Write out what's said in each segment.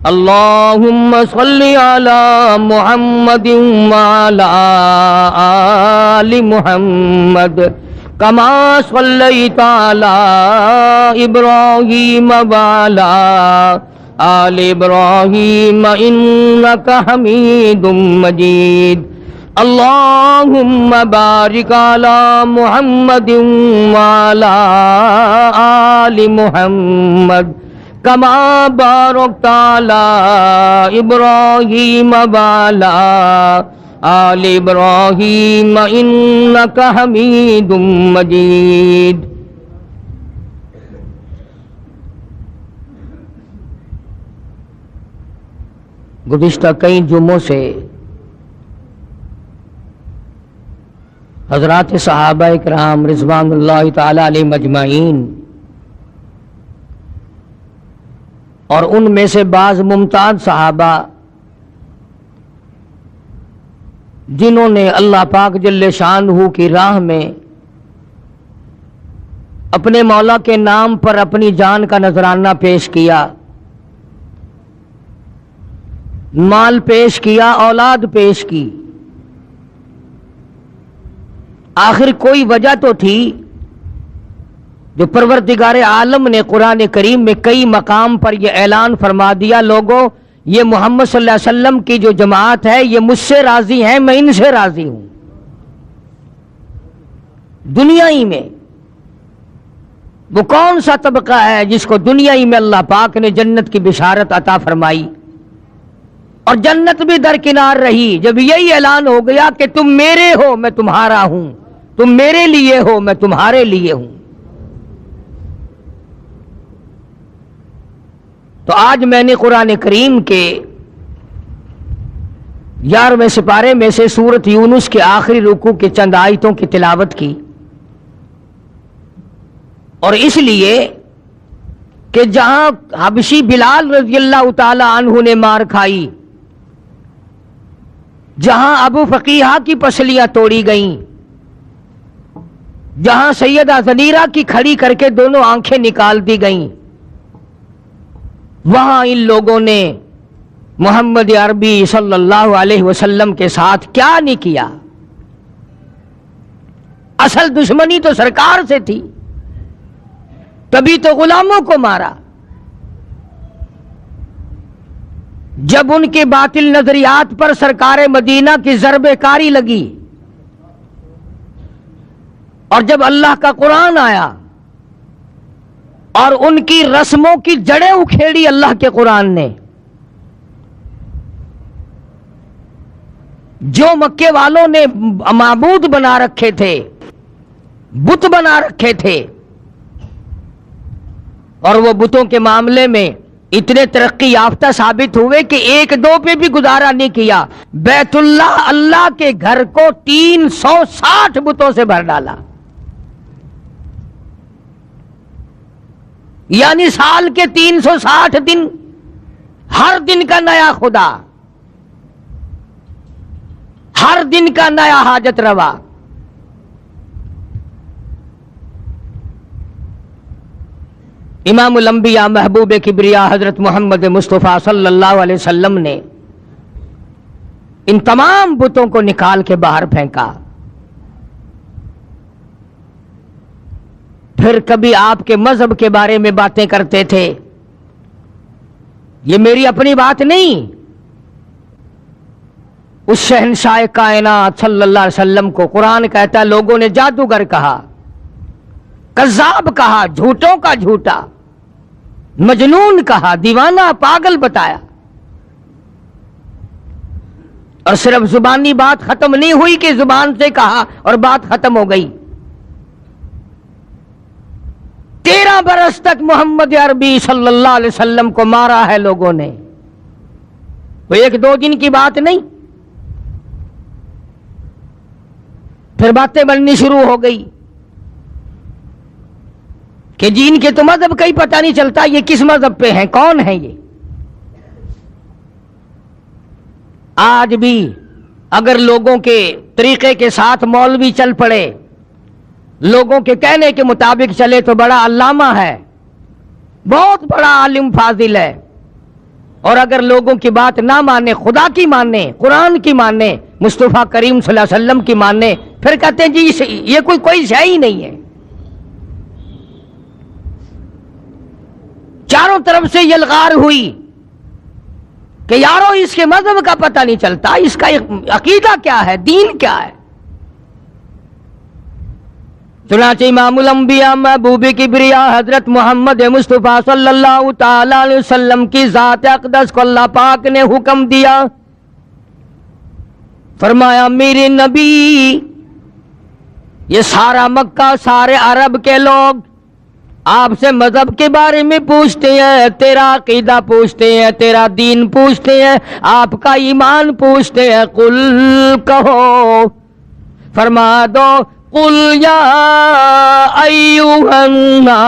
اللہم صلی علی محمد وعلی آل محمد کما صلیت علی ابراہیم وعلی آل ابراہیم انک حمید مجید اللہم بارک علی محمد وعلی آل محمد کما بارکت علی ابراہیم وعلی آل ابراہیم انک حمید مجید۔ گزشتہ کئی جمعوں سے حضرات صحابہ کرام رضوان اللہ تعالی علیہم اجمعین اور ان میں سے بعض ممتاز صحابہ جنہوں نے اللہ پاک جل شانہ کی راہ میں اپنے مولا کے نام پر اپنی جان کا نذرانہ پیش کیا، مال پیش کیا، اولاد پیش کی، آخر کوئی وجہ تو تھی جو پروردگار عالم نے قرآن کریم میں کئی مقام پر یہ اعلان فرما دیا، لوگوں یہ محمد صلی اللہ علیہ وسلم کی جو جماعت ہے یہ مجھ سے راضی ہیں، میں ان سے راضی ہوں۔ دنیا ہی میں وہ کون سا طبقہ ہے جس کو دنیا ہی میں اللہ پاک نے جنت کی بشارت عطا فرمائی اور جنت بھی درکنار رہی جب یہی اعلان ہو گیا کہ تم میرے ہو میں تمہارا ہوں، تم میرے لیے ہو میں تمہارے لیے ہوں۔ تو آج میں نے قرآن کریم کے 11ویں سپارے میں سے سورۃ یونس کے آخری رکوع کے چند آیتوں کی تلاوت کی، اور اس لیے کہ جہاں حبشی بلال رضی اللہ تعالی عنہ نے مار کھائی، جہاں ابو فقیہہ کی پسلیاں توڑی گئیں، جہاں سیدہ زنیرہ کی کھڑی کر کے دونوں آنکھیں نکال دی گئیں، وہاں ان لوگوں نے محمد عربی صلی اللہ علیہ وسلم کے ساتھ کیا نہیں کیا۔ اصل دشمنی تو سرکار سے تھی، تبھی تو غلاموں کو مارا۔ جب ان کے باطل نظریات پر سرکار مدینہ کی ضرب کاری لگی اور جب اللہ کا قرآن آیا اور ان کی رسموں کی جڑیں اکھیڑی اللہ کے قرآن نے، جو مکے والوں نے معبود بنا رکھے تھے، بت بنا رکھے تھے، اور وہ بتوں کے معاملے میں اتنے ترقی یافتہ ثابت ہوئے کہ ایک دو پہ بھی گزارا نہیں کیا، بیت اللہ اللہ کے گھر کو 360 بتوں سے بھر ڈالا، یعنی سال کے 360 دن ہر دن کا نیا خدا، ہر دن کا نیا حاجت روا۔ امام الانبیاء محبوب کبریا حضرت محمد مصطفیٰ صلی اللہ علیہ وسلم نے ان تمام بتوں کو نکال کے باہر پھینکا۔ پھر کبھی آپ کے مذہب کے بارے میں باتیں کرتے تھے، یہ میری اپنی بات نہیں، اس شہنشاہ کائنات صلی اللہ علیہ وسلم کو قرآن کہتا ہے لوگوں نے جادوگر کہا، کذاب کہا، جھوٹوں کا جھوٹا، مجنون کہا، دیوانہ پاگل بتایا، اور صرف زبانی بات ختم نہیں ہوئی کہ زبان سے کہا اور بات ختم ہو گئی۔ 13 برس تک محمد عربی صلی اللہ علیہ وسلم کو مارا ہے لوگوں نے، وہ ایک دو دن کی بات نہیں۔ پھر باتیں بننی شروع ہو گئی کہ جن کے تو مذہب کا ہی پتہ نہیں چلتا یہ کس مذہب پہ ہیں، کون ہیں یہ۔ آج بھی اگر لوگوں کے طریقے کے ساتھ مولوی چل پڑے، لوگوں کے کہنے کے مطابق چلے تو بڑا علامہ ہے، بہت بڑا عالم فاضل ہے، اور اگر لوگوں کی بات نہ مانے، خدا کی مانے، قرآن کی مانے، مصطفیٰ کریم صلی اللہ علیہ وسلم کی مانے، پھر کہتے ہیں جی یہ کوئی شے ہی نہیں ہے۔ چاروں طرف سے یلغار ہوئی کہ یارو اس کے مذہب کا پتہ نہیں چلتا، اس کا عقیدہ کیا ہے، دین کیا ہے۔ چنانچہ امام الانبیاء محبوب کبریا حضرت محمد مصطفیٰ صلی اللہ تعالی علیہ وسلم کی ذات اقدس کو اللہ پاک نے حکم دیا، فرمایا میرے نبی، یہ سارا مکہ، سارے عرب کے لوگ آپ سے مذہب کے بارے میں پوچھتے ہیں، تیرا عقیدہ پوچھتے ہیں، تیرا دین پوچھتے ہیں، آپ کا ایمان پوچھتے ہیں۔ قل کہو، فرما دو، قل یا ایھا الناس،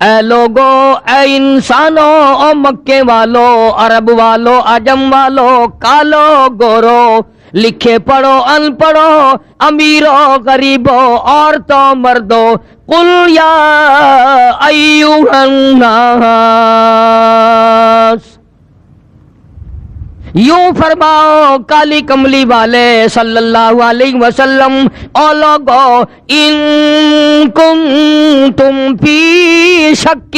اے لوگو، اے انسانوں، او مکے والو، عرب والو، عجم والو، کالو گورو، لکھے پڑھو ان پڑھو، امیرو غریبو، عورتوں مردو، قل یا ایھا الناس، یوں فرماؤ کالی کملی والے صلی اللہ علیہ وسلم، او لوگو، ان کنتم فی شک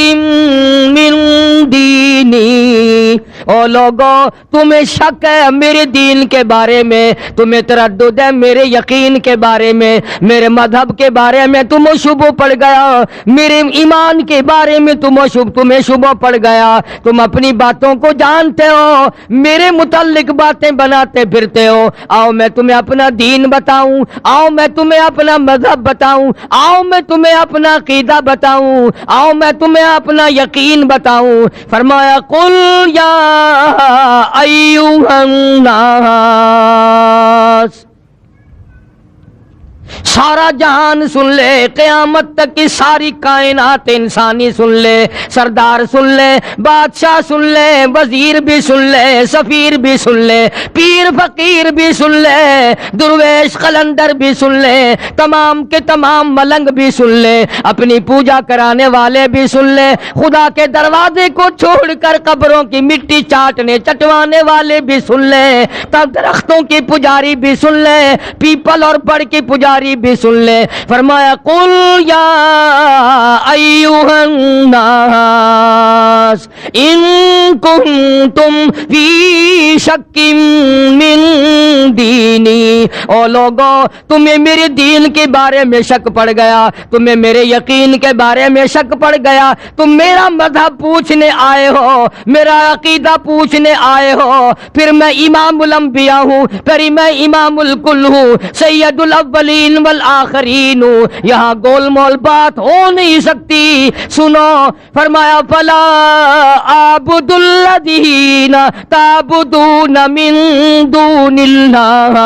من دینی، او لوگو تمہیں شک ہے میرے دین کے بارے میں، تمہیں تردد ہے میرے یقین کے بارے میں، میرے مذہب کے بارے میں تمہیں شبہ پڑ گیا، میرے ایمان کے بارے میں تمہیں شبہ پڑ گیا، تم اپنی باتوں کو جانتے ہو، میرے متعلق باتیں بناتے پھرتے ہو، آؤ میں تمہیں اپنا دین بتاؤں، آؤ میں تمہیں اپنا مذہب بتاؤں، آؤ میں تمہیں اپنا عقیدہ بتاؤں، آؤ میں تمہیں اپنا یقین بتاؤں۔ فرمایا قل یا ایھا الناس، سارا جہان سن لے، قیامت تک کی ساری کائنات انسانی سن لے، سردار سن لے، بادشاہ سن لے، وزیر بھی سن لے، سفیر بھی سن لے، پیر فقیر بھی سن لے، درویش قلندر بھی سن لے، تمام کے تمام ملنگ بھی سن لے، اپنی پوجا کرانے والے بھی سن لے، خدا کے دروازے کو چھوڑ کر قبروں کی مٹی چٹوانے والے بھی سن لے، تب درختوں کی پجاری بھی سن لے، پیپل اور بڑ کی پجاری بھی سن لے۔ فرمایا قل یا ایھا الناس ان کنتم فی شک من دینی، او لوگو تمہیں میرے دین کے بارے میں شک پڑ گیا، تمہیں میرے یقین کے بارے میں شک پڑ گیا، تم میرا مذہب پوچھنے آئے ہو، میرا عقیدہ پوچھنے آئے ہو، پھر میں امام الانبیاء ہوں، پھر میں امام الکل ہوں، سید الاولین والآخرین ہوں، یہاں گول مول بات ہو نہیں سکتی۔ سنو، فرمایا فلا اعبد الذین تعبدون من دون اللہ،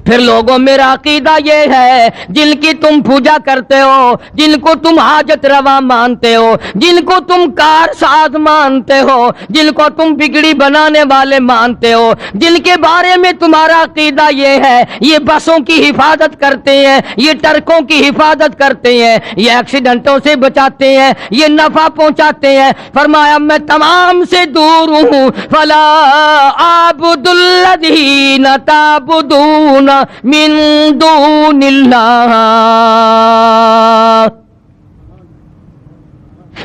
پھر لوگوں میرا عقیدہ یہ ہے، جن کی تم پوجا کرتے ہو، جن کو تم حاجت روا مانتے ہو، جن کو تم کار ساز مانتے ہو، جن کو تم بگڑی بنانے والے مانتے ہو، جن کے بارے میں تمہارا عقیدہ یہ ہے یہ بسوں کی حفاظت کرتے ہیں، یہ ٹرکوں کی حفاظت کرتے ہیں، یہ ایکسیڈنٹوں سے بچاتے ہیں، یہ نفع پہنچاتے ہیں، فرمایا میں تمام سے دور ہوں۔ فلا اعبد الذین تعبدون من دون اللہ،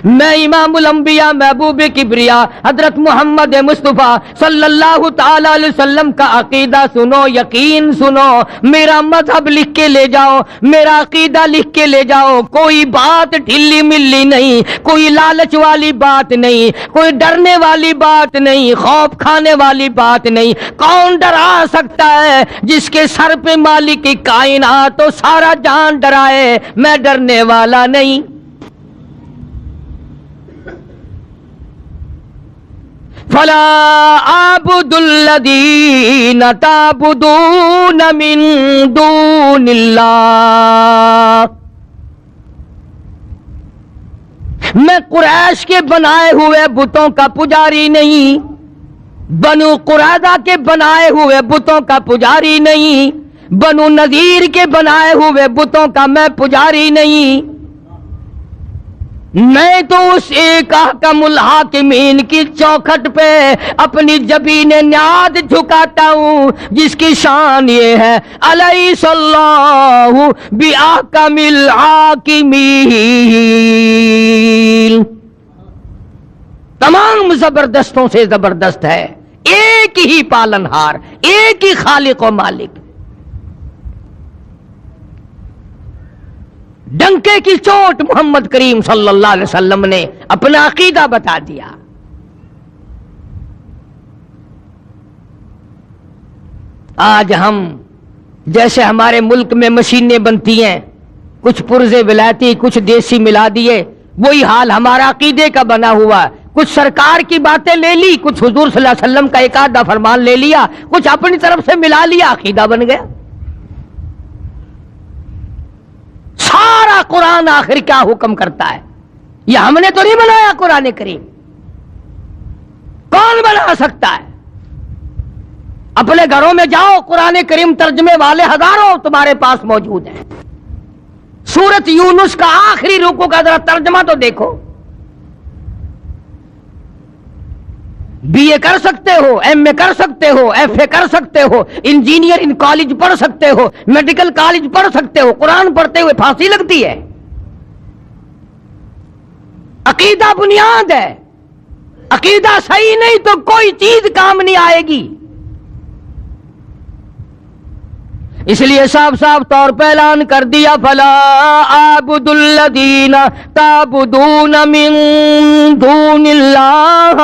میں امام الانبیاء محبوب کبریا حضرت محمد مصطفیٰ صلی اللہ تعالی علیہ وسلم کا عقیدہ سنو، یقین سنو، میرا مذہب لکھ کے لے جاؤ، میرا عقیدہ لکھ کے لے جاؤ، کوئی بات ڈھیلی ملی نہیں، کوئی لالچ والی بات نہیں، کوئی ڈرنے والی بات نہیں، خوف کھانے والی بات نہیں۔ کون ڈرا سکتا ہے جس کے سر پہ مالک کی کائنات تو سارا جہان ڈرائے؟ میں ڈرنے والا نہیں۔ فلا اعبد الذین تعبدون من دون اللہ، میں قریش کے بنائے ہوئے بتوں کا پجاری نہیں، بنو قریظہ کے بنائے ہوئے بتوں کا پجاری نہیں، بنو نذیر کے بنائے ہوئے بتوں کا میں پجاری نہیں۔ میں تو اس ایک احکم الحاکمین کی چوکھٹ پہ اپنی جبین نیاز جھکاتا ہوں جس کی شان یہ ہے الیس اللہ باحکم الحاکمین، تمام زبردستوں سے زبردست ہے، ایک ہی پالنہار، ایک ہی خالق و مالک۔ ڈنکے کی چوٹ محمد کریم صلی اللہ علیہ وسلم نے اپنا عقیدہ بتا دیا۔ آج ہم جیسے ہمارے ملک میں مشینیں بنتی ہیں، کچھ پرزے ولایتی کچھ دیسی ملا دیے، وہی حال ہمارا عقیدے کا بنا ہوا ہے۔ کچھ سرکار کی باتیں لے لی، کچھ حضور صلی اللہ علیہ وسلم کا ایک آدھا فرمان لے لیا، کچھ اپنی طرف سے ملا لیا، عقیدہ بن گیا۔ سارا قرآن آخر کیا حکم کرتا ہے؟ یہ ہم نے تو نہیں بنایا قرآن کریم، کون بنا سکتا ہے؟ اپنے گھروں میں جاؤ، قرآن کریم ترجمے والے ہزاروں تمہارے پاس موجود ہیں۔ سورۃ یونس کا آخری رکوع کا ذرا ترجمہ تو دیکھو۔ بی اے کر سکتے ہو، ایم اے کر سکتے ہو، ایف اے کر سکتے ہو، انجینئر ان کالج پڑھ سکتے ہو، میڈیکل کالج پڑھ سکتے ہو، قرآن پڑھتے ہوئے پھانسی لگتی ہے۔ عقیدہ بنیاد ہے، عقیدہ صحیح نہیں تو کوئی چیز کام نہیں آئے گی۔ اس لیے صاف صاف طور پہ اعلان کر دیا فلا اعبد الذین تعبدون من دون اللہ،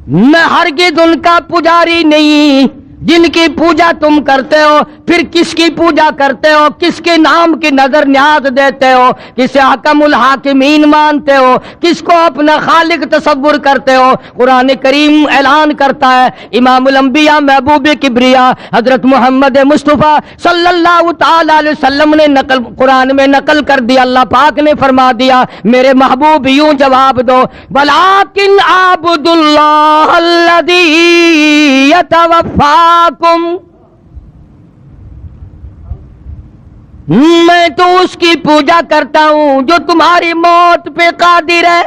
میں ہرگز ان کا پجاری نہیں جن کی پوجا تم کرتے ہو۔ پھر کس کی پوجا کرتے ہو؟ کس کے نام کی نظر نیاز دیتے ہو؟ کسے حکم الحاکمین مانتے ہو؟ کس کو اپنا خالق تصور کرتے ہو؟ قرآن کریم اعلان کرتا ہے، امام الانبیاء محبوب کبریا حضرت محمد مصطفیٰ صلی اللہ تعالی علیہ وسلم نے قرآن میں نقل کر دیا، اللہ پاک نے فرما دیا، میرے محبوب یوں جواب دو، وَلَٰكِنْ أَعْبُدُ اللَّهَ الَّذِي يَتَوَفَّاكُمْ، میں تو اس کی پوجا کرتا ہوں جو تمہاری موت پہ قادر ہے۔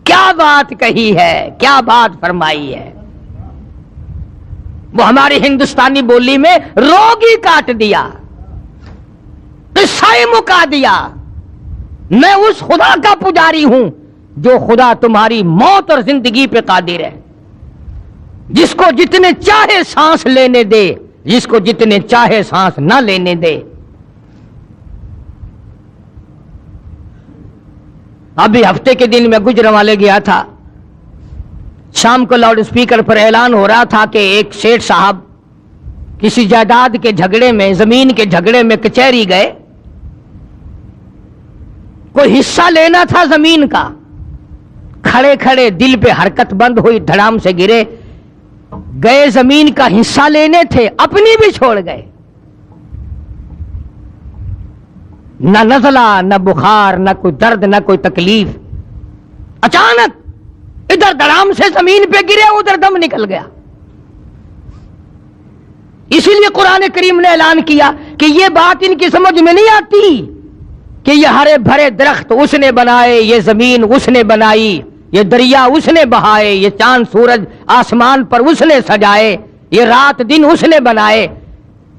کیا بات کہی ہے، کیا بات فرمائی ہے! وہ ہماری ہندوستانی بولی میں روگ ہی کاٹ دیا، قصہ ہی مکا دیا۔ میں اس خدا کا پجاری ہوں جو خدا تمہاری موت اور زندگی پہ قادر ہے، جس کو جتنے چاہے سانس لینے دے، جس کو جتنے چاہے سانس نہ لینے دے۔ ابھی ہفتے کے دن میں گجرانوالے گیا تھا، شام کو لاؤڈ اسپیکر پر اعلان ہو رہا تھا کہ ایک سیٹھ صاحب کسی جائیداد کے جھگڑے میں، زمین کے جھگڑے میں کچہری گئے، کوئی حصہ لینا تھا زمین کا، کھڑے کھڑے دل پہ حرکت بند ہوئی، دھڑام سے گرے، گئے زمین کا حصہ لینے تھے، اپنی بھی چھوڑ گئے۔ نہ نزلہ، نہ بخار، نہ کوئی درد، نہ کوئی تکلیف، اچانک ادھر دھڑام سے زمین پہ گرے، ادھر دم نکل گیا۔ اسی لیے قرآن کریم نے اعلان کیا کہ یہ بات ان کی سمجھ میں نہیں آتی کہ یہ ہرے بھرے درخت اس نے بنائے، یہ زمین اس نے بنائی، یہ دریا اس نے بہائے، یہ چاند سورج آسمان پر اس نے سجائے، یہ رات دن اس نے بنائے۔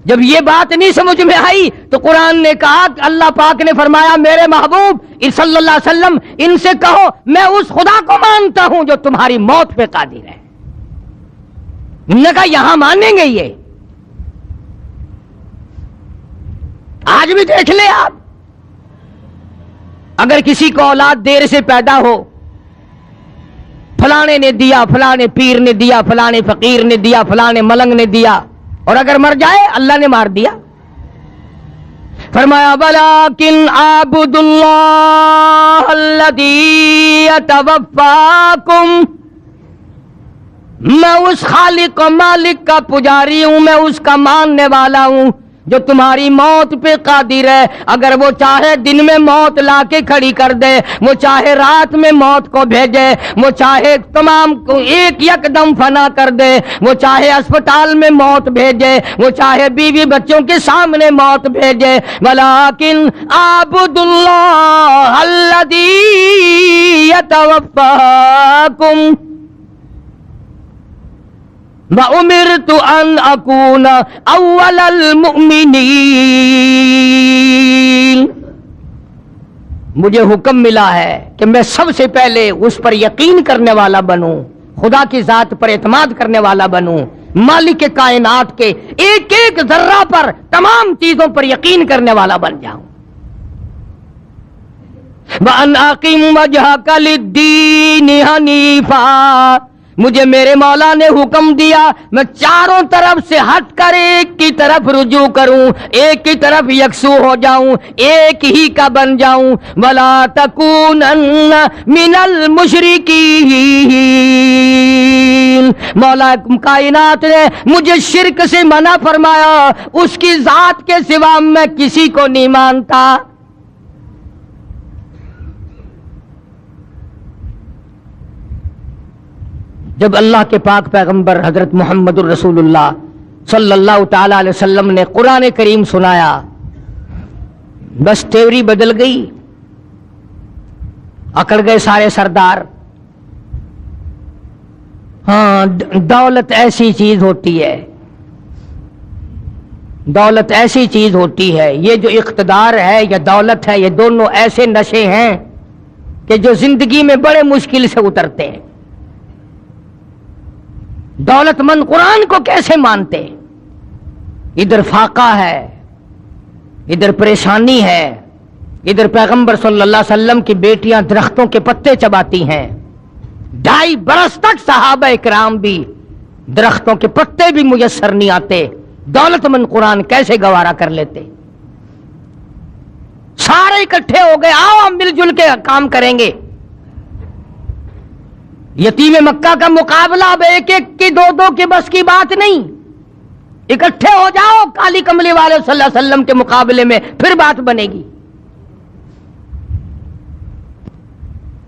جب یہ بات نہیں سمجھ میں آئی تو قرآن نے کہا، اللہ پاک نے فرمایا، میرے محبوب صلی اللہ علیہ وسلم ان سے کہو میں اس خدا کو مانتا ہوں جو تمہاری موت پہ قادر ہے۔ انہوں نے کہا یہاں مانیں گے یہ؟ آج بھی دیکھ لیں آپ، اگر کسی کو اولاد دیر سے پیدا ہو، فلانے نے دیا، فلانے پیر نے دیا، فلانے فقیر نے دیا، فلانے ملنگ نے دیا، اور اگر مر جائے اللہ نے مار دیا۔ فرمایا وَلَٰكِنْ أَعْبُدُ اللَّهَ الَّذِي يَتَوَفَّاكُمْ، میں اس خالق و مالک کا پجاری ہوں، میں اس کا ماننے والا ہوں، جو تمہاری موت پہ قادر ہے. اگر وہ چاہے دن میں موت لا کے کھڑی کر دے, وہ چاہے رات میں موت کو بھیجے, وہ چاہے تمام کو ایک یک دم فنا کر دے, وہ چاہے اسپتال میں موت بھیجے, وہ چاہے بیوی بچوں کے سامنے موت بھیجے. ولیکن اعبدوا اللہ الذی یتوفاکم وَأُمِرْتُ أَنْ أَكُونَ أَوَّلَ الْمُؤْمِنِينَ. مجھے حکم ملا ہے کہ میں سب سے پہلے اس پر یقین کرنے والا بنوں, خدا کی ذات پر اعتماد کرنے والا بنوں, مالک کائنات کے ایک ایک ذرہ پر, تمام چیزوں پر یقین کرنے والا بن جاؤں. وَأَنْ أَقِمْ وَجْهَكَ لِلدِّينِ حَنِيفًا. مجھے میرے مولا نے حکم دیا میں چاروں طرف سے ہٹ کر ایک کی طرف رجوع کروں, ایک کی طرف یکسو ہو جاؤں, ایک ہی کا بن جاؤں. وَلَا تَكُونَنَّ مِنَ الْمُشْرِكِينَ. مولا کائنات نے مجھے شرک سے منع فرمایا, اس کی ذات کے سوا میں کسی کو نہیں مانتا. جب اللہ کے پاک پیغمبر حضرت محمد الرسول اللہ صلی اللہ تعالی علیہ وسلم نے قرآن کریم سنایا, بس تیوری بدل گئی, اکڑ گئے سارے سردار. ہاں, دولت ایسی چیز ہوتی ہے, دولت ایسی چیز ہوتی ہے, یہ جو اقتدار ہے یا دولت ہے, یہ دونوں ایسے نشے ہیں کہ جو زندگی میں بڑے مشکل سے اترتے ہیں. دولت مند قرآن کو کیسے مانتے؟ ادھر فاقہ ہے, ادھر پریشانی ہے, ادھر پیغمبر صلی اللہ علیہ وسلم کی بیٹیاں درختوں کے پتے چباتی ہیں. 2.5 برس تک صحابہ اکرام بھی درختوں کے پتے بھی میسر نہیں آتے, دولت مند قرآن کیسے گوارا کر لیتے؟ سارے اکٹھے ہو گئے, آؤ ہم مل جل کے کام کریں گے. یتیم مکہ کا مقابلہ اب ایک ایک کی 2 کی بس کی بات نہیں, اکٹھے ہو جاؤ کالی کملی والے صلی اللہ علیہ وسلم کے مقابلے میں, پھر بات بنے گی.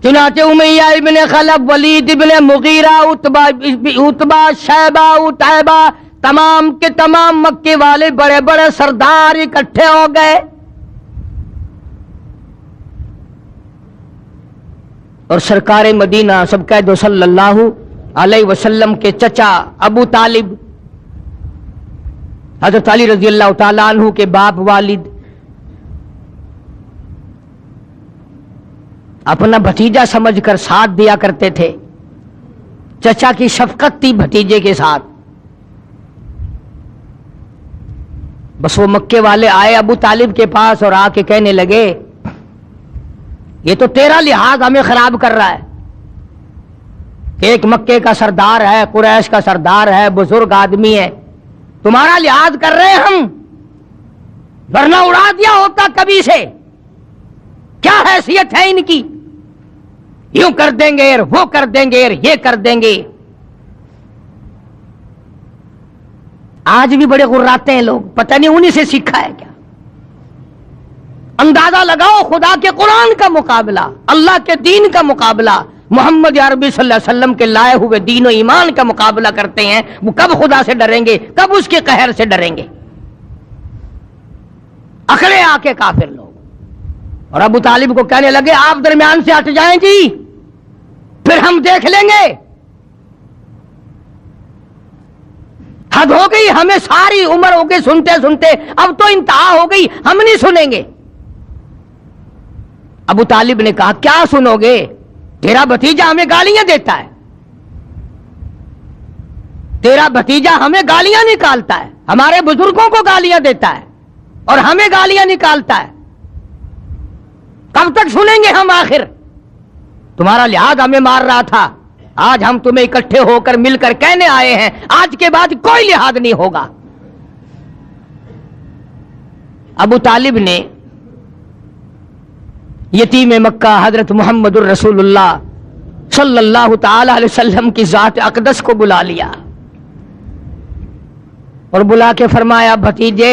چنانچہ امیہ ابن خلف, ولید ابن مغیرہ, عتبہ, شیبہ, عتیبہ, تمام کے تمام مکے والے بڑے بڑے سردار اکٹھے ہو گئے. اور سرکار مدینہ سب کہہ دو صلی اللہ علیہ وسلم کے چچا ابو طالب, حضرت علی رضی اللہ تعالیٰ عنہ کے باپ والد, اپنا بھتیجا سمجھ کر ساتھ دیا کرتے تھے. چچا کی شفقت تھی بھتیجے کے ساتھ. بس وہ مکے والے آئے ابو طالب کے پاس اور آ کے کہنے لگے, یہ تو تیرا لحاظ ہمیں خراب کر رہا ہے. ایک مکے کا سردار ہے, قریش کا سردار ہے, بزرگ آدمی ہے, تمہارا لحاظ کر رہے ہیں ہم, ورنہ اڑا دیا ہوتا کبھی سے. کیا حیثیت ہے ان کی, یوں کر دیں گے اور وہ کر دیں گے اور یہ کر دیں گے. آج بھی بڑے غراتے ہیں لوگ, پتہ نہیں انہی سے سیکھا ہے کیا. اندازہ لگاؤ, خدا کے قرآن کا مقابلہ, اللہ کے دین کا مقابلہ, محمد عربی صلی اللہ علیہ وسلم کے لائے ہوئے دین و ایمان کا مقابلہ کرتے ہیں. وہ کب خدا سے ڈریں گے, کب اس کے قہر سے ڈریں گے؟ اکڑے آ کے کافر لوگ. اور ابو طالب کو کہنے لگے, آپ درمیان سے ہٹ جائیں جی, پھر ہم دیکھ لیں گے. حد ہو گئی, ہمیں ساری عمر ہو گئی سنتے سنتے, اب تو انتہا ہو گئی, ہم نہیں سنیں گے. ابو طالب نے کہا, کیا سنو گے؟ تیرا بھتیجا ہمیں گالیاں دیتا ہے, تیرا بھتیجا ہمیں گالیاں نکالتا ہے, ہمارے بزرگوں کو گالیاں دیتا ہے اور ہمیں گالیاں نکالتا ہے. کب تک سنیں گے ہم؟ آخر تمہارا لحاظ ہمیں مار رہا تھا, آج ہم تمہیں اکٹھے ہو کر مل کر کہنے آئے ہیں, آج کے بعد کوئی لحاظ نہیں ہوگا. ابو طالب نے یتیم مکہ حضرت محمد الرسول اللہ صلی اللہ تعالی علیہ وسلم کی ذات اقدس کو بلا لیا اور بلا کے فرمایا, بھتیجے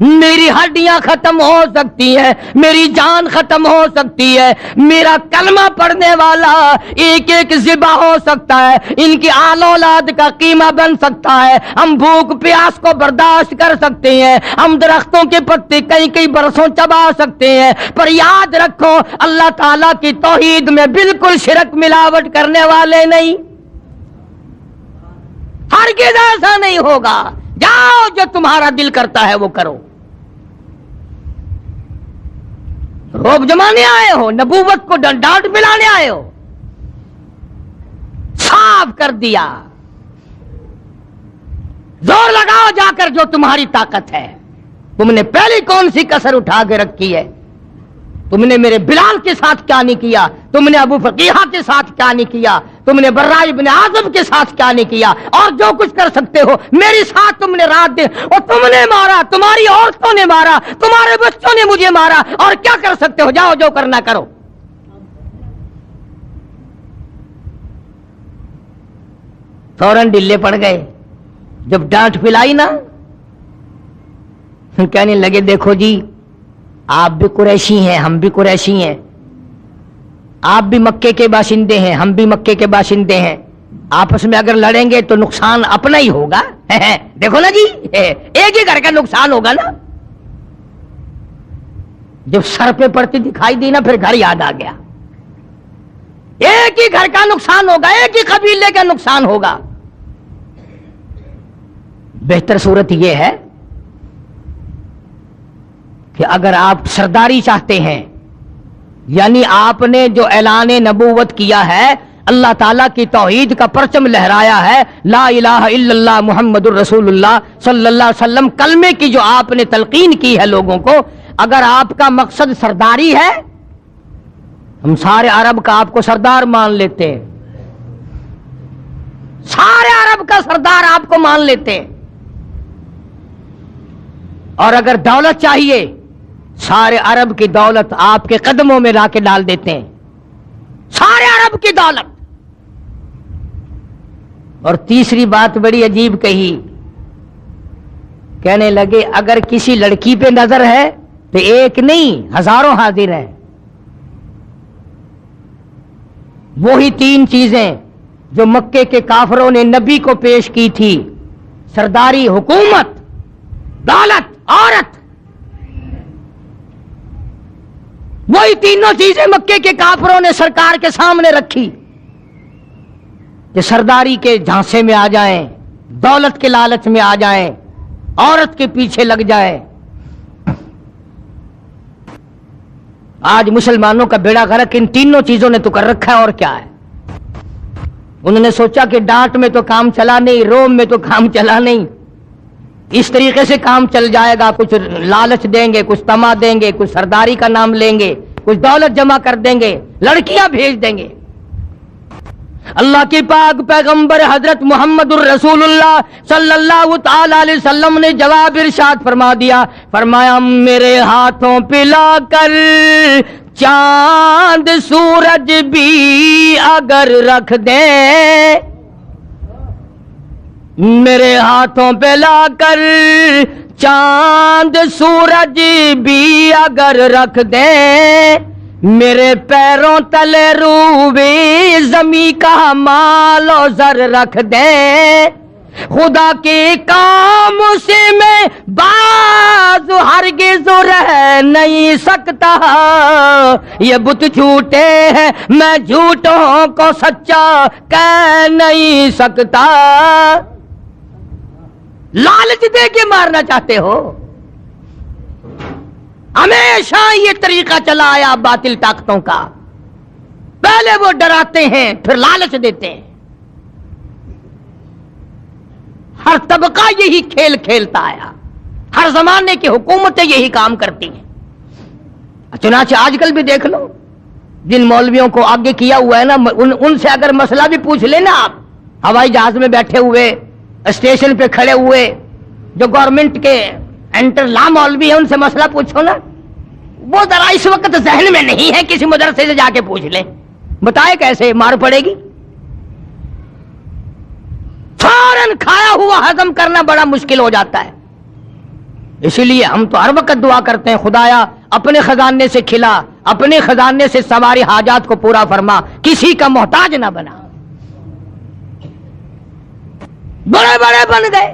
میری ہڈیاں ختم ہو سکتی ہیں, میری جان ختم ہو سکتی ہے, میرا کلمہ پڑھنے والا ایک ایک ذبح ہو سکتا ہے, ان کی آل اولاد کا قیمہ بن سکتا ہے, ہم بھوک پیاس کو برداشت کر سکتے ہیں, ہم درختوں کے پتے کئی کئی برسوں چبا سکتے ہیں, پر یاد رکھو اللہ تعالیٰ کی توحید میں بالکل شرک ملاوٹ کرنے والے نہیں. ہرگز ایسا نہیں ہوگا. جاؤ جو تمہارا دل کرتا ہے وہ کرو. روب جمانے آئے ہو, نبوت کو ڈانٹ ملانے آئے ہو, صاف کر دیا. زور لگاؤ جا کر جو تمہاری طاقت ہے. تم نے پہلی کون سی کسر اٹھا کے رکھی ہے؟ تم نے میرے بلال کے ساتھ کیا نہیں کیا, تم نے ابو فقیحہ کے ساتھ کیا نہیں کیا, تم نے برا ابن عازب کے ساتھ کیا نہیں کیا, اور جو کچھ کر سکتے ہو میری ساتھ تم نے رات دن, اور تم نے مارا, تمہاری عورتوں نے مارا, تمہارے بچوں نے مجھے مارا, اور کیا کر سکتے ہو؟ جاؤ جو کرنا کرو. فوراً ڈلے پڑ گئے. جب ڈانٹ پلائی نا, کہنے لگے دیکھو جی آپ بھی قریشی ہیں, ہم بھی قریشی ہیں, آپ بھی مکے کے باشندے ہیں, ہم بھی مکے کے باشندے ہیں, آپس میں اگر لڑیں گے تو نقصان اپنا ہی ہوگا. دیکھو نا جی, ایک ہی گھر کا نقصان ہوگا نا. جب سر پہ پڑتی دکھائی دی نا, پھر گھر یاد آ گیا. ایک ہی گھر کا نقصان ہوگا, ایک ہی قبیلے کا نقصان ہوگا. بہتر صورت یہ ہے کہ اگر آپ سرداری چاہتے ہیں, یعنی آپ نے جو اعلان نبوت کیا ہے, اللہ تعالیٰ کی توحید کا پرچم لہرایا ہے, لا الہ الا اللہ محمد الرسول اللہ صلی اللہ علیہ وسلم, کلمے کی جو آپ نے تلقین کی ہے لوگوں کو, اگر آپ کا مقصد سرداری ہے, ہم سارے عرب کا آپ کو سردار مان لیتے ہیں, سارے عرب کا سردار آپ کو مان لیتے ہیں. اور اگر دولت چاہیے, سارے عرب کی دولت آپ کے قدموں میں لا کے ڈال دیتے ہیں, سارے عرب کی دولت. اور تیسری بات بڑی عجیب کہی, کہنے لگے اگر کسی لڑکی پہ نظر ہے تو ایک نہیں ہزاروں حاضر ہیں. وہی تین چیزیں جو مکے کے کافروں نے نبی کو پیش کی تھی, سرداری, حکومت, دولت, عورت, وہی تینوں چیزیں مکے کے کافروں نے سرکار کے سامنے رکھی کہ سرداری کے جھانسے میں آ جائیں, دولت کے لالچ میں آ جائیں, عورت کے پیچھے لگ جائیں. آج مسلمانوں کا بیڑا غرق ان تینوں چیزوں نے تو کر رکھا ہے, اور کیا ہے. انہوں نے سوچا کہ ڈانٹ میں تو کام چلا نہیں, روم میں تو کام چلا نہیں, اس طریقے سے کام چل جائے گا. کچھ لالچ دیں گے, کچھ تما دیں گے, کچھ سرداری کا نام لیں گے, کچھ دولت جمع کر دیں گے, لڑکیاں بھیج دیں گے. اللہ کی پاک پیغمبر حضرت محمد الرسول اللہ صلی اللہ تعالی علیہ وسلم نے جواب ارشاد فرما دیا, فرمایا میرے ہاتھوں پہ لا کر چاند سورج بھی اگر رکھ دیں, میرے ہاتھوں پہ لا کر چاند سورج بھی اگر رکھ دیں, میرے پیروں تلے روبے زمیں کا مال و زر رکھ دیں, خدا کے کام سے میں باز ہرگز رہ نہیں سکتا, یہ بت جھوٹے ہیں میں جھوٹوں کو سچا کہہ نہیں سکتا. لالچ دے کے مارنا چاہتے ہو؟ ہمیشہ یہ طریقہ چلا آیا باطل طاقتوں کا, پہلے وہ ڈراتے ہیں پھر لالچ دیتے ہیں. ہر طبقہ یہی کھیل کھیلتا آیا, ہر زمانے کی حکومتیں یہی کام کرتی ہیں. چنانچہ آج کل بھی دیکھ لو, جن مولویوں کو آگے کیا ہوا ہے نا, ان سے اگر مسئلہ بھی پوچھ لینا آپ, ہوائی جہاز میں بیٹھے ہوئے, اسٹیشن پہ کھڑے ہوئے, جو گورنمنٹ کے انٹر لا مولوی ہیں, ان سے مسئلہ پوچھو نا, وہ ذرا اس وقت ذہن میں نہیں ہے, کسی مدرسے سے جا کے پوچھ لیں, بتائے کیسے مار پڑے گی. فوراً کھایا ہوا ہضم کرنا بڑا مشکل ہو جاتا ہے. اسی لیے ہم تو ہر وقت دعا کرتے ہیں خدایا اپنے خزانے سے کھلا، اپنے خزانے سے سواری حاجات کو پورا فرما، کسی کا محتاج نہ بنا۔ بڑے بڑے بن گئے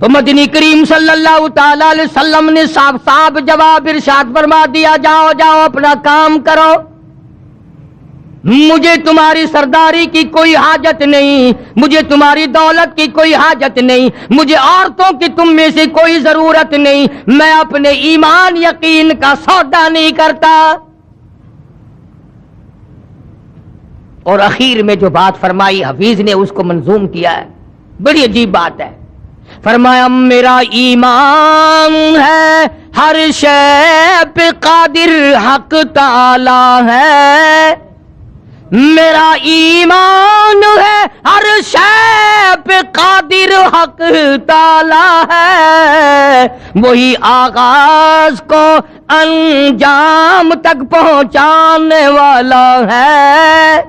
تو مدنی کریم صلی اللہ تعالی علیہ وسلم نے صاف صاف جواب ارشاد فرما دیا، جاؤ جاؤ اپنا کام کرو، مجھے تمہاری سرداری کی کوئی حاجت نہیں، مجھے تمہاری دولت کی کوئی حاجت نہیں، مجھے عورتوں کی تم میں سے کوئی ضرورت نہیں، میں اپنے ایمان یقین کا سودا نہیں کرتا۔ اور اخیر میں جو بات فرمائی حفیظ نے اس کو منظوم کیا ہے، بڑی عجیب بات ہے۔ فرمایا میرا ایمان ہے ہر شے پہ قادر حق تعالی ہے، میرا ایمان ہے ہر شے پہ قادر حق تعالی ہے، وہی آغاز کو انجام تک پہنچانے والا ہے،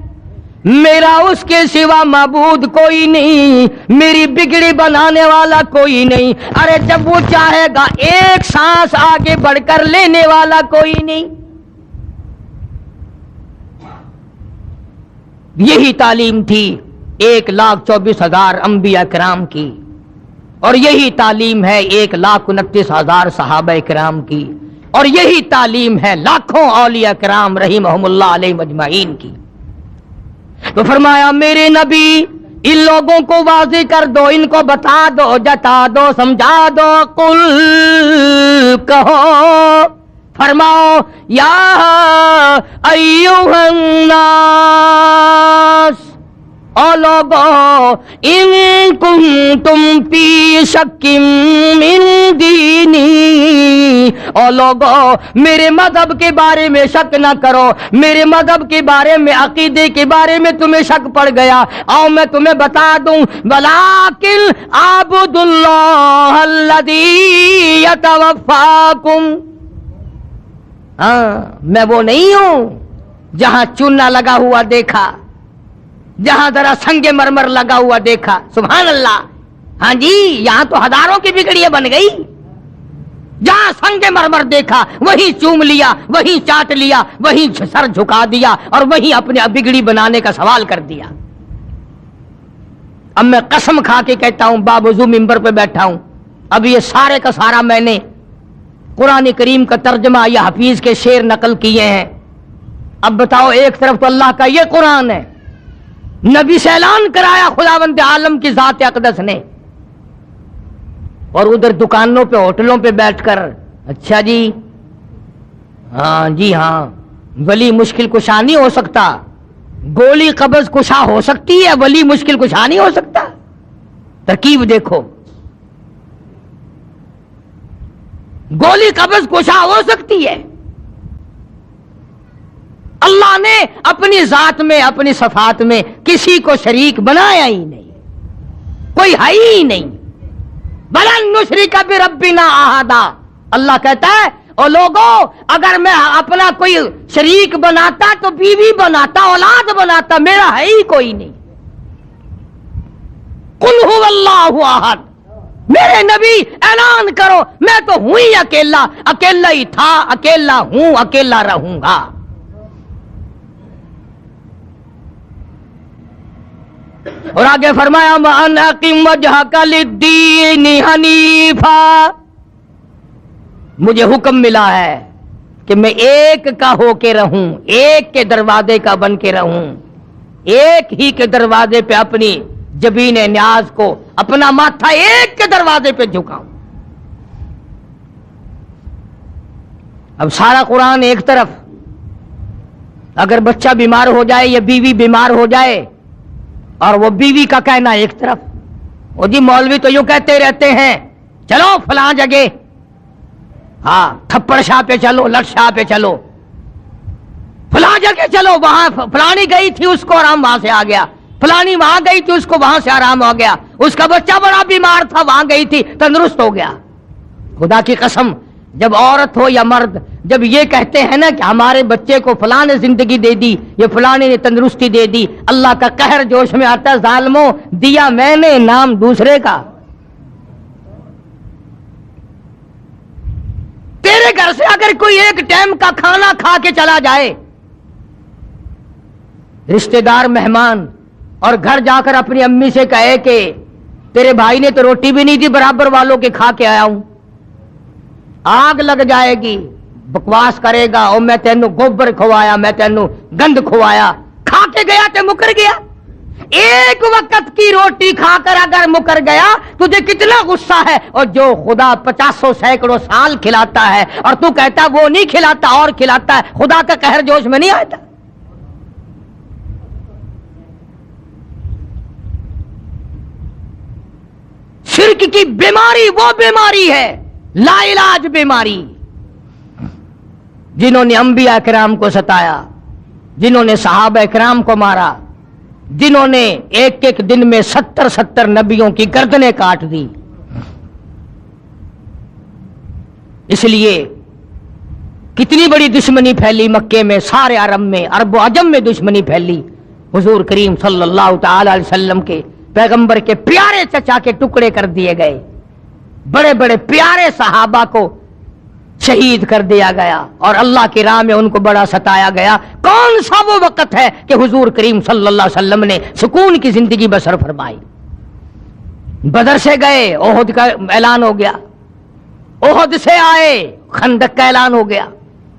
میرا اس کے سوا معبود کوئی نہیں، میری بگڑی بنانے والا کوئی نہیں، ارے جب وہ چاہے گا ایک سانس آگے بڑھ کر لینے والا کوئی نہیں۔ یہی تعلیم تھی 1,24,000 انبیاء کرام کی، اور یہی تعلیم ہے 1,29,000 صحابہ کرام کی، اور یہی تعلیم ہے لاکھوں اولیاء کرام رحمہم اللہ علیہم اجمعین کی۔ تو فرمایا میرے نبی ان لوگوں کو واضح کر دو، ان کو بتا دو، جتا دو، سمجھا دو، قل کہو، فرماؤ یا ایھا الناس، او لوگو ان کنتم فی شک من دینی، او لوگو میرے مذہب کے بارے میں شک نہ کرو، میرے مذہب کے بارے میں عقیدے کے بارے میں تمہیں شک پڑ گیا، آؤ میں تمہیں بتا دوں، ولیکن اعبدوا اللہ الذی یتوفاکم، ہاں میں وہ نہیں ہوں جہاں چونا لگا ہوا دیکھا، جہاں ذرا سنگ مرمر لگا ہوا دیکھا، سبحان اللہ، ہاں جی یہاں تو ہزاروں کی بگڑیاں بن گئی، جہاں سنگ مرمر دیکھا وہیں چوم لیا، وہیں چاٹ لیا، وہیں سر جھکا دیا، اور وہیں اپنے بگڑی بنانے کا سوال کر دیا۔ اب میں قسم کھا کے کہتا ہوں، باوضو ممبر پہ بیٹھا ہوں، اب یہ سارے کا سارا میں نے قرآن کریم کا ترجمہ یا حفیظ کے شعر نقل کیے ہیں۔ اب بتاؤ، ایک طرف تو اللہ کا یہ قرآن ہے، نبی سے اعلان کرایا خداوند عالم کی ذات اقدس نے، اور ادھر دکانوں پہ ہوٹلوں پہ بیٹھ کر اچھا جی ہاں جی ہاں ولی مشکل کشا نہیں ہو سکتا، گولی قبض کشا ہو سکتی ہے، ولی مشکل کشا نہیں ہو سکتا۔ ترکیب دیکھو، گولی قبض کشا ہو سکتی ہے، اللہ نے اپنی ذات میں اپنی صفات میں کسی کو شریک بنایا ہی نہیں، کوئی ہے ہی نہیں۔ بلن نشرک بربنا احدا، اللہ کہتا ہے او لوگوں اگر میں اپنا کوئی شریک بناتا تو بیوی بناتا، اولاد بناتا، میرا ہے ہی کوئی نہیں۔ قل هو اللہ احد، میرے نبی اعلان کرو میں تو ہوں ہی اکیلا، اکیلا ہی تھا، اکیلا ہوں، اکیلا رہوں گا۔ اور آگے فرمایا وَأَنْ أَقِمْ وَجْهَكَ لِلدِّينِ حَنِيفًا، مجھے حکم ملا ہے کہ میں ایک کا ہو کے رہوں، ایک کے دروازے کا بن کے رہوں، ایک ہی کے دروازے پہ اپنی جبین نیاز کو، اپنا ماتھا ایک کے دروازے پہ جھکاؤں۔ اب سارا قرآن ایک طرف، اگر بچہ بیمار ہو جائے یا بیوی بیمار ہو جائے اور وہ بیوی کا کہنا ایک طرف، وہ جی مولوی تو یوں کہتے رہتے ہیں چلو فلاں جگہ، ہاں تھپڑ شاہ پہ چلو، لٹ شاہ پہ چلو، فلاں جگہ چلو، وہاں فلانی گئی تھی اس کو آرام وہاں سے آ گیا، فلانی وہاں گئی تھی اس کو وہاں سے آرام ہو گیا، اس کا بچہ بڑا بیمار تھا وہاں گئی تھی تندرست ہو گیا۔ خدا کی قسم جب عورت ہو یا مرد جب یہ کہتے ہیں نا کہ ہمارے بچے کو فلاں نے زندگی دے دی، یہ فلانے نے تندرستی دے دی، اللہ کا قہر جوش میں آتا ہے، ظالموں دیا میں نے نام دوسرے کا، کوئی ایک ٹائم کا کھانا کھا کے چلا جائے، رشتہ دار مہمان، اور گھر جا کر اپنی امی سے کہے کہ تیرے بھائی نے تو روٹی بھی نہیں دی، برابر والوں کے کھا کے آیا ہوں، آگ لگ جائے گی، بکواس کرے گا، اور میں تینوں گوبر کھوایا، میں تینوں گند کھوایا، کھا کے گیا تے مکر گیا۔ ایک وقت کی روٹی کھا کر اگر مکر گیا تجھے کتنا غصہ ہے، اور جو خدا 50 سینکڑوں سال کھلاتا ہے اور تو کہتا وہ نہیں کھلاتا اور کھلاتا ہے، خدا کا قہر جوش میں نہیں آتا؟ شرک کی بیماری وہ بیماری ہے، لا علاج بیماری، جنہوں نے انبیاء کرام کو ستایا، جنہوں نے صحابہ کرام کو مارا، جنہوں نے ایک ایک دن میں 70 نبیوں کی گردنیں کاٹ دی۔ اس لیے کتنی بڑی دشمنی پھیلی مکے میں، سارے عرب میں، عرب و عجم میں دشمنی پھیلی۔ حضور کریم صلی اللہ تعالی علیہ وسلم کے پیغمبر کے پیارے چچا کے ٹکڑے کر دیے گئے، بڑے بڑے پیارے صحابہ کو شہید کر دیا گیا، اور اللہ کی راہ میں ان کو بڑا ستایا گیا۔ کون سا وہ وقت ہے کہ حضور کریم صلی اللہ علیہ وسلم نے سکون کی زندگی بسر فرمائی؟ بدر سے گئے، احد کا اعلان ہو گیا، احد سے آئے، خندق کا اعلان ہو گیا،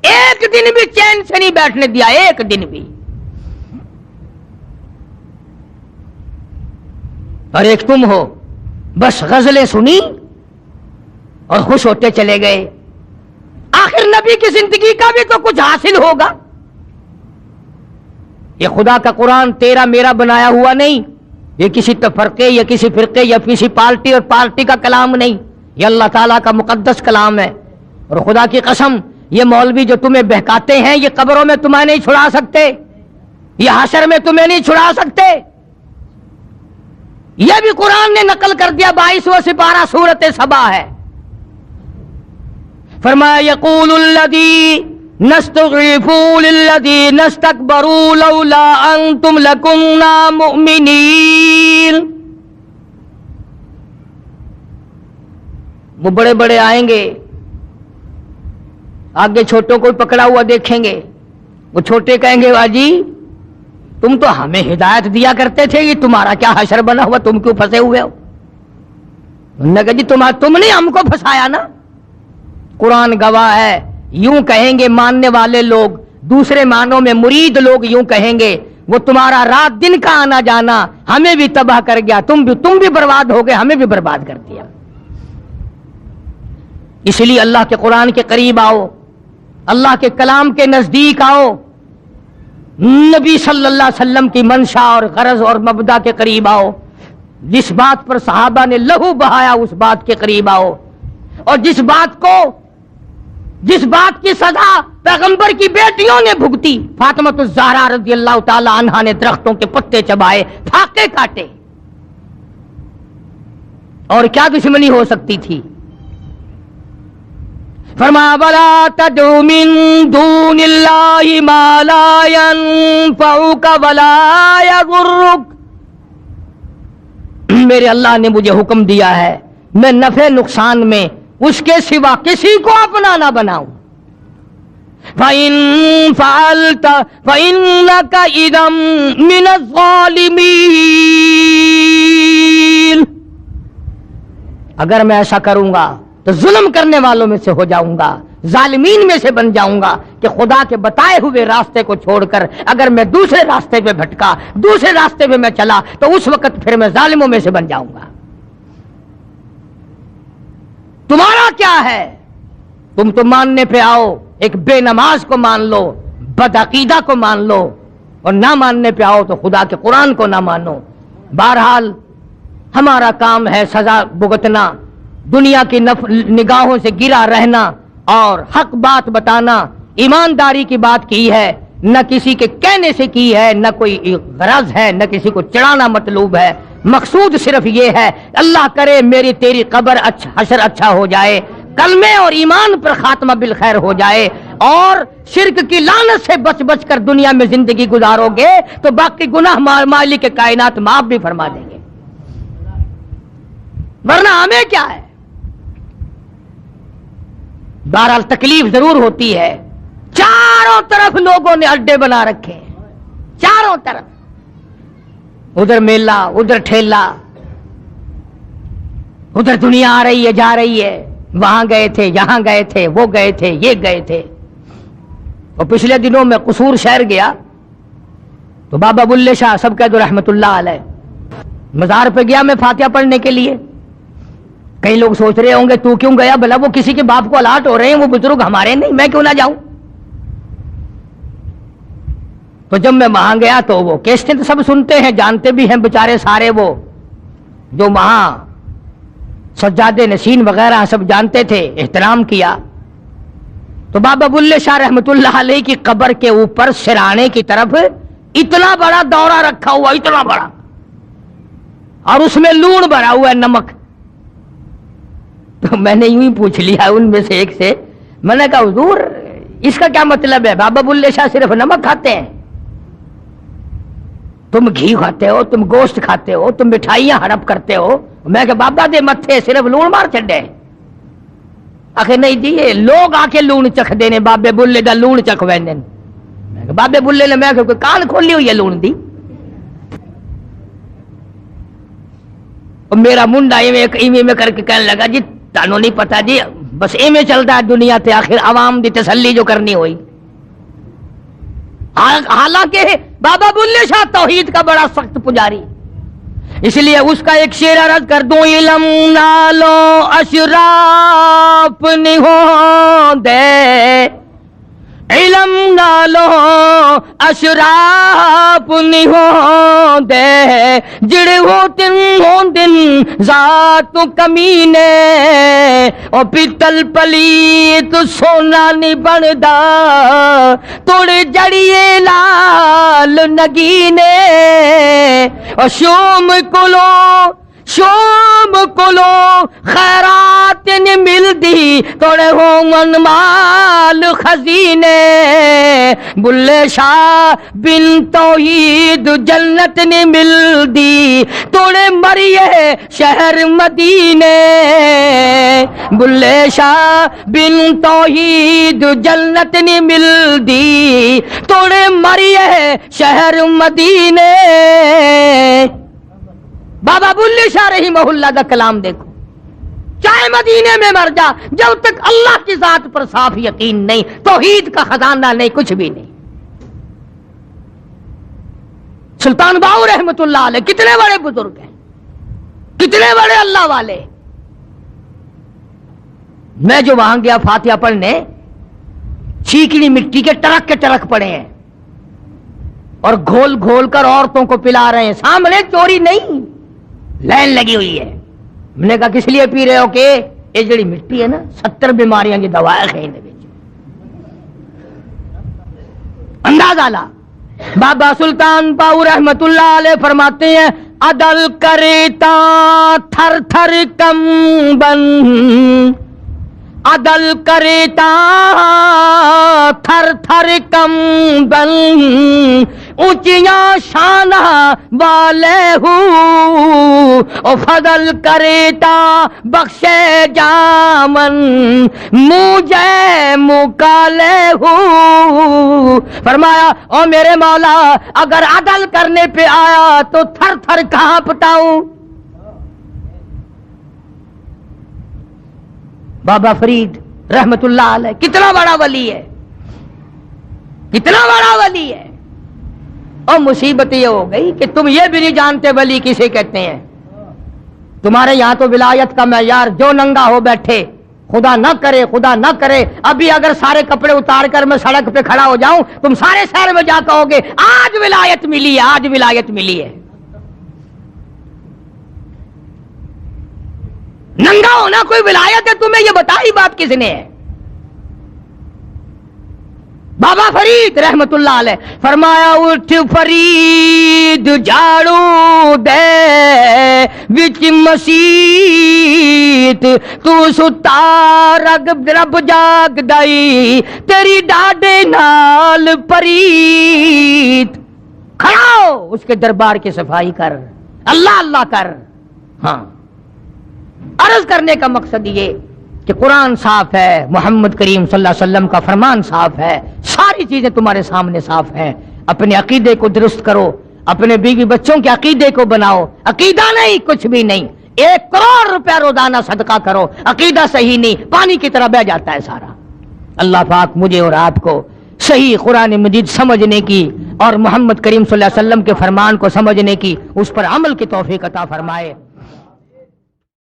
ایک دن بھی چین سے نہیں بیٹھنے دیا، ایک دن بھی۔ اور ایک تم ہو، بس غزلیں سنی اور خوش ہوتے چلے گئے۔ آخر نبی کی زندگی کا بھی تو کچھ حاصل ہوگا۔ یہ خدا کا قرآن تیرا میرا بنایا ہوا نہیں، یہ کسی تفرقے یا کسی فرقے یا کسی پارٹی اور پارٹی کا کلام نہیں، یہ اللہ تعالیٰ کا مقدس کلام ہے۔ اور خدا کی قسم، یہ مولوی جو تمہیں بہکاتے ہیں، یہ قبروں میں تمہیں نہیں چھڑا سکتے، یہ حشر میں تمہیں نہیں چھڑا سکتے۔ یہ بھی قرآن نے نقل کر دیا، 22واں سپارہ سورۃ سبا ہے۔ فرمایا یقول الذی نستغفر للذین استکبروا لولا انتم لکنا مؤمنین۔ وہ بڑے بڑے آئیں گے، آگے چھوٹوں کو پکڑا ہوا دیکھیں گے، وہ چھوٹے کہیں گے واجی تم تو ہمیں ہدایت دیا کرتے تھے، یہ تمہارا کیا حشر بنا ہوا، تم کیوں پھنسے ہوئے ہو؟ انہوں نے کہا جی تم نے ہم کو پھنسایا نا۔ قرآن گواہ ہے، یوں کہیں گے ماننے والے لوگ، دوسرے معنوں میں مرید لوگ یوں کہیں گے، وہ تمہارا رات دن کا آنا جانا ہمیں بھی تباہ کر گیا، تم بھی برباد ہو گئے، ہمیں بھی برباد کر دیا۔ اس لیے اللہ کے قرآن کے قریب آؤ، اللہ کے کلام کے نزدیک آؤ، نبی صلی اللہ علیہ وسلم کی منشا اور غرض اور مبدا کے قریب آؤ، جس بات پر صحابہ نے لہو بہایا اس بات کے قریب آؤ، اور جس بات کی سزا پیغمبر کی بیٹیوں نے بھگتی، فاطمہ الزہرا رضی اللہ تعالی عنہا نے درختوں کے پتے چبائے، پھاقے کاٹے، اور کیا دشمنی ہو سکتی تھی؟ فرمایا وَلَا تَدْعُ مِن دُونِ اللَّهِ مَا لَا يَنفَعُكَ وَلَا يَضُرُّكَ۔ میرے اللہ نے مجھے حکم دیا ہے میں نفع نقصان میں اس کے سوا کسی کو اپنا نہ بناؤں۔ فَإِن فَعَلْتَ فَإِنَّكَ إِذًا مِنَ الظَّالِمِينَ۔ اگر میں ایسا کروں گا تو ظلم کرنے والوں میں سے ہو جاؤں گا، ظالمین میں سے بن جاؤں گا، کہ خدا کے بتائے ہوئے راستے کو چھوڑ کر اگر میں دوسرے راستے پہ بھٹکا، دوسرے راستے پہ میں چلا تو اس وقت پھر میں ظالموں میں سے بن جاؤں گا۔ تمہارا کیا ہے؟ تم تو ماننے پہ آؤ، ایک بے نماز کو مان لو، بدعقیدہ کو مان لو، اور نہ ماننے پہ آؤ تو خدا کے قرآن کو نہ مانو۔ بہرحال ہمارا کام ہے سزا بھگتنا، دنیا کی نگاہوں سے گرا رہنا اور حق بات بتانا، ایمانداری کی بات کی ہے، نہ کسی کے کہنے سے کی ہے، نہ کوئی غرض ہے، نہ کسی کو چڑھانا مطلوب ہے، مقصود صرف یہ ہے اللہ کرے میری تیری قبر حشر اچھا ہو جائے، کلمے اور ایمان پر خاتمہ بالخیر ہو جائے، اور شرک کی لعنت سے بچ بچ کر دنیا میں زندگی گزارو گے تو باقی گناہ مالک کے کائنات معاف بھی فرما دیں گے، ورنہ ہمیں کیا ہے؟ بہرحال تکلیف ضرور ہوتی ہے. چاروں طرف لوگوں نے اڈے بنا رکھے ہیں, چاروں طرف, ادھر میلہ, ادھر ٹھیلا, ادھر دنیا آ رہی ہے جا رہی ہے, وہاں گئے تھے, یہاں گئے تھے, وہ گئے تھے, یہ گئے تھے. اور پچھلے دنوں میں قصور شہر گیا تو بابا بلے شاہ سب قید رحمت اللہ علیہ مزار پہ گیا میں فاتحہ پڑھنے کے لیے. کئی لوگ سوچ رہے ہوں گے تو کیوں گیا, بھلا وہ کسی کے باپ کو الاٹ ہو رہے ہیں, وہ بزرگ ہمارے نہیں, میں کیوں نہ جاؤں. تو جب میں وہاں گیا تو وہ کیسٹیں تو سب سنتے ہیں, جانتے بھی ہیں بیچارے سارے, وہ جو وہاں سجاد نشین وغیرہ سب جانتے تھے, احترام کیا. تو بابا بلے شاہ رحمت اللہ علیہ کی قبر کے اوپر سرانے کی طرف اتنا بڑا دورہ رکھا ہوا, اتنا بڑا, اور اس میں لون بھرا ہوا ہے, نمک. تو میں نے یوں ہی پوچھ لیا ان میں سے ایک سے, میں نے کہا حضور اس کا کیا مطلب ہے, بابا بلے شاہ صرف نمک کھاتے ہیں, تم گھی کھاتے ہو, تم گوشت کھاتے ہو, تم مٹھائیاں ہڑپ کرتے ہو. میں کہ بابا دے متھے صرف لون مار چڈے. آخر نہیں جی یہ لوگ آ کے لون چکھ دینے, بابے بلے دا لون چکھ ویندے. میں کہ بابے بلے نے, میں کہ کوئی کان کھولی ہوئی ہے لون دی. اور میرا منڈا ایویں میں کر کے کہنے لگا جی تانوں نہیں پتا جی, بس ایویں چلتا ہے دنیا تے, آخر عوام دی تسلی جو کرنی ہوئی. حالانکہ بابا بلے شاہ توحید کا بڑا سخت پجاری, اس لیے اس کا ایک شعر عرض کر دوں, علم نالو اشراف نہیں ہو دے, علم نالو اشراف نہیں ہو دے, جڑے ہو دن ذات کمینے, او پیتل پلیت سونا نہیں بندا, توڑ جڑیے لال نگینے, اور شوم کلو خیرات نہیں ملدی, توڑے ہوں مال خزینے, بلے شاہ بن توحید جنت نہیں ملدی, توڑے مریے شہر مدینے, بلے شاہ بن توحید جنت نہیں ملدی, توڑے مریے شہر مدینے. بابا بلے شاہ رحمہ اللہ کا کلام دیکھو, چاہے مدینے میں مر جا, جب تک اللہ کی ذات پر صاف یقین نہیں, توحید کا خزانہ نہیں, کچھ بھی نہیں. سلطان باؤ رحمت اللہ علیہ کتنے بڑے بزرگ ہیں, کتنے بڑے اللہ والے. میں جو وہاں گیا فاتحہ پڑھنے, چیکنی مٹی کے ٹرک پڑے ہیں, اور گھول گھول کر عورتوں کو پلا رہے ہیں, سامنے چوری نہیں, لائن لگی ہوئی ہے. میں نے کہا کس لیے پی رہے ہو, کہ یہ جڑی مٹی ہے نا 70 بیماریاں کی دوا ہے کہیں نہیں. اندازہ لا. بابا سلطان باؤ رحمت اللہ علیہ فرماتے ہیں, عدل کرتا تھر تھر کمبن, عدل کرتا تھر تھر کمبن, اونچیاں شانہ والے ہوں, او فضل کرتا بخشے جامن, مجھے مکالے ہوں. فرمایا او میرے مولا اگر عدل کرنے پہ آیا تو تھر تھر کہاں پٹاؤں. بابا فرید رحمت اللہ علیہ کتنا بڑا ولی ہے, کتنا بڑا ولی ہے. اور مصیبت یہ ہو گئی کہ تم یہ بھی نہیں جانتے ولی کسے کہتے ہیں. تمہارے یہاں تو ولایت کا معیار جو ننگا ہو بیٹھے, خدا نہ کرے خدا نہ کرے, ابھی اگر سارے کپڑے اتار کر میں سڑک پہ کھڑا ہو جاؤں, تم سارے شہر میں جا کہو گے آج ولایت ملی ہے, آج ولایت ملی ہے. ننگا ہونا کوئی ولایت ہے تمہیں, یہ بتائی بات کس نے ہے. بابا فرید رحمت اللہ علیہ فرمایا, اٹھ فرید جھاڑو دے وچ مسیت, تو ستا رب جاگ دائی, تیری ڈاڈے نال پریت. کھڑا ہو اس کے دربار کی صفائی کر, اللہ اللہ کر. ہاں عرض کرنے کا مقصد یہ کہ قرآن صاف ہے، محمد کریم صلی اللہ علیہ وسلم کا فرمان صاف ہے، ساری چیزیں تمہارے سامنے صاف ہیں، اپنے عقیدے کو درست کرو، اپنے بیوی بچوں کے عقیدے کو بناؤ، عقیدہ نہیں کچھ بھی نہیں، 1 کروڑ روپیہ روزانہ صدقہ کرو، عقیدہ صحیح نہیں پانی کی طرح بہہ جاتا ہے سارا۔ اللہ پاک مجھے اور آپ کو صحیح قرآن مجید سمجھنے کی اور محمد کریم صلی اللہ علیہ وسلم کے فرمان کو سمجھنے کی، اس پر عمل کی توفیق عطا فرمائے۔